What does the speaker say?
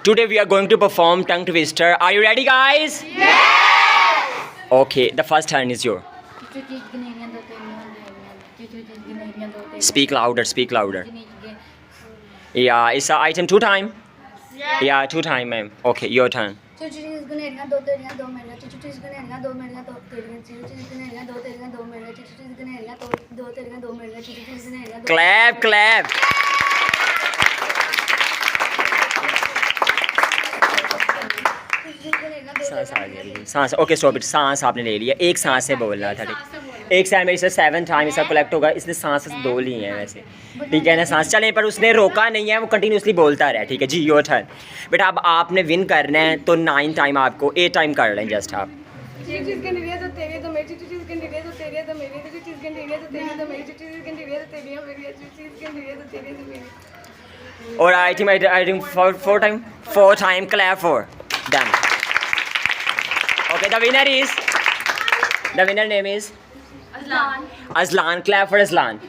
Today we are going to perform tongue twister. Are you ready, guys? Yes! Okay, the first turn is yours. Speak louder, speak louder. Yeah, it's item 2 time? Yeah, 2 time, ma'am. Okay, your turn. Clap, clap. सांस आ गया, सांस okay stop it, सांस आपने ले लिया, एक सांस से बोल रहा था, ठीक, एक साइड में इसे 7 टाइम इसका कलेक्ट होगा, इसने सांस 2 ली हैं वैसे, ठीक है ना, सांस चलें, पर उसने रोका नहीं है, वो कंटिन्यूसली बोलता रहा, ठीक है जी, योर टर्न बेटा। अब आपने विन करना है तो 9 टाइम आपको 8 टाइम कर लें जस्ट आप। और I think 4 time clap for done. Okay, the winner name is Aslan. Clap for Aslan.